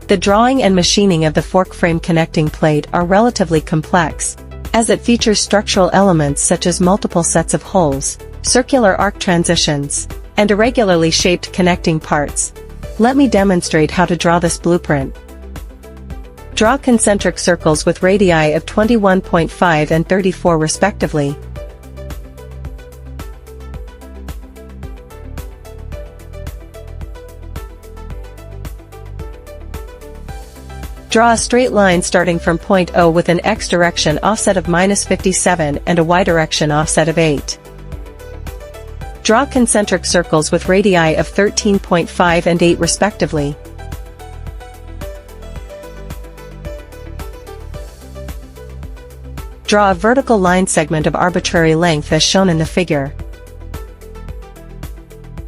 The drawing and machining of the fork frame connecting plate are relatively complex, as it features structural elements such as multiple sets of holes, circular arc transitions, and irregularly shaped connecting parts. Let me demonstrate how to draw this blueprint. Draw concentric circles with radii of 21.5 and 34 respectively. Draw a straight line starting from point O with an X direction offset of -57 and a Y direction offset of 8. Draw concentric circles with radii of 13.5 and 8 respectively. Draw a vertical line segment of arbitrary length as shown in the figure.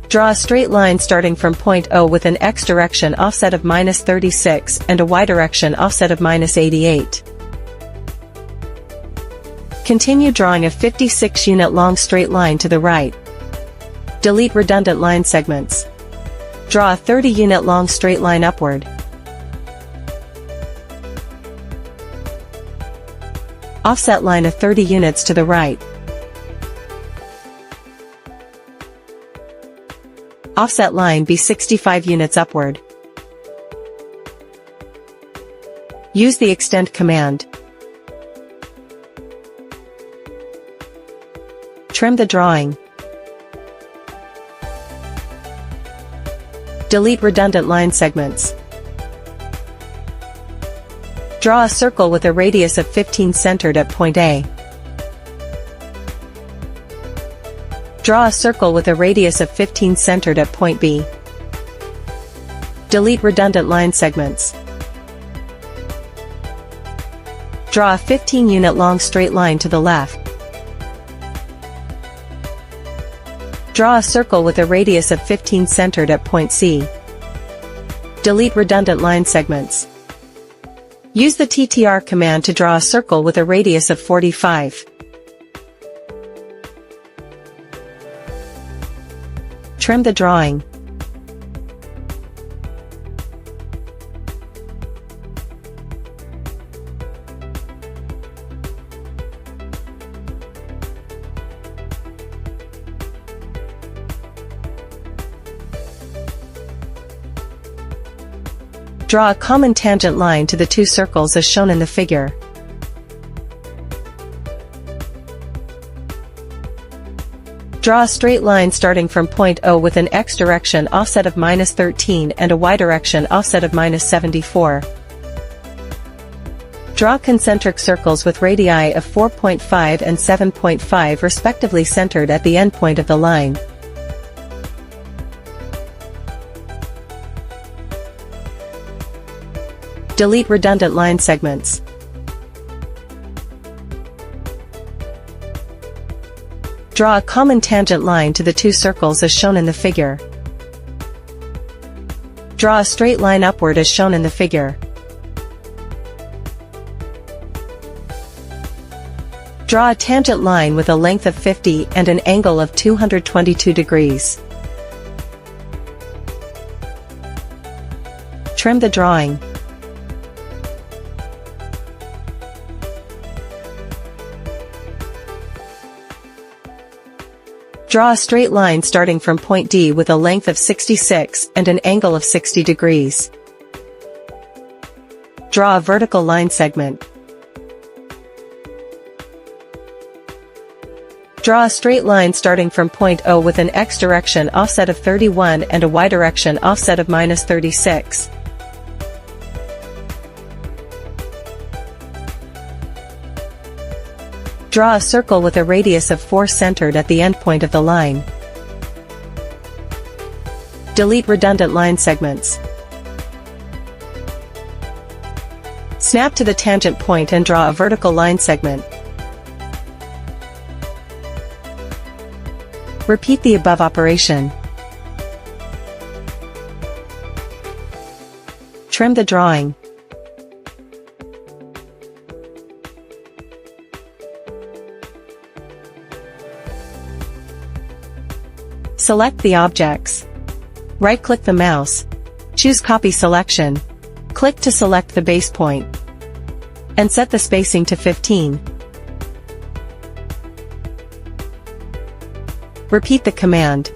Draw a straight line starting from point O with an X direction offset of -36 and a Y direction offset of -88. Continue drawing a 56-unit long straight line to the right. Delete redundant line segments. Draw a 30-unit long straight line upward. Offset line of 30 units to the right. Offset line be 65 units upward. Use the extend command. Trim the drawing. Delete redundant line segments. Draw a circle with a radius of 15 centered at point A. Draw a circle with a radius of 15 centered at point B. Delete redundant line segments. Draw a 15-unit long straight line to the left. Draw a circle with a radius of 15 centered at point C. Delete redundant line segments. Use the TTR command to draw a circle with a radius of 45. Trim the drawing. Draw a common tangent line to the two circles as shown in the figure. Draw a straight line starting from point O with an X direction offset of -13 and a Y direction offset of -74. Draw concentric circles with radii of 4.5 and 7.5 respectively centered at the endpoint of the line. Delete redundant line segments. Draw a common tangent line to the two circles as shown in the figure. Draw a straight line upward as shown in the figure. Draw a tangent line with a length of 50 and an angle of 222 degrees. Trim the drawing. Draw a straight line starting from point D with a length of 66 and an angle of 60 degrees. Draw a vertical line segment. Draw a straight line starting from point O with an X direction offset of 31 and a Y direction offset of -36. Draw a circle with a radius of 4 centered at the endpoint of the line. Delete redundant line segments. Snap to the tangent point and draw a vertical line segment. Repeat the above operation. Trim the drawing. Select the objects. Right-click the mouse. Choose Copy Selection. Click to select the base point and set the spacing to 15. Repeat the command.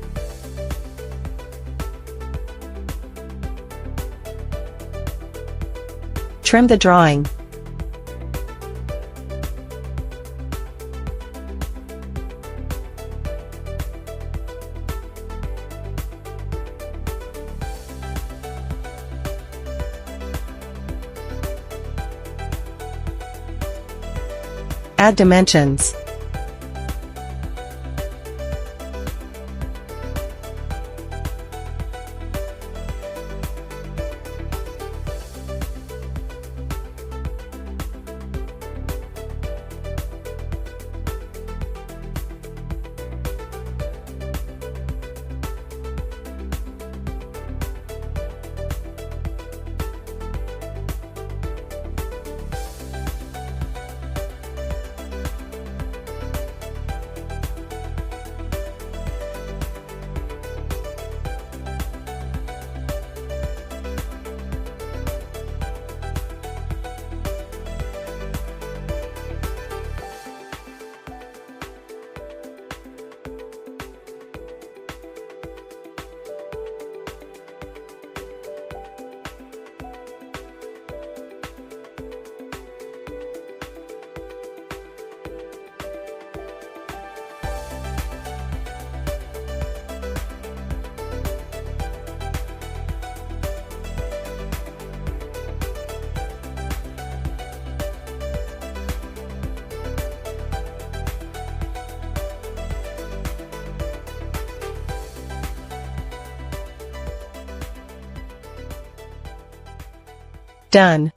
Trim the drawing. Add dimensions. Done.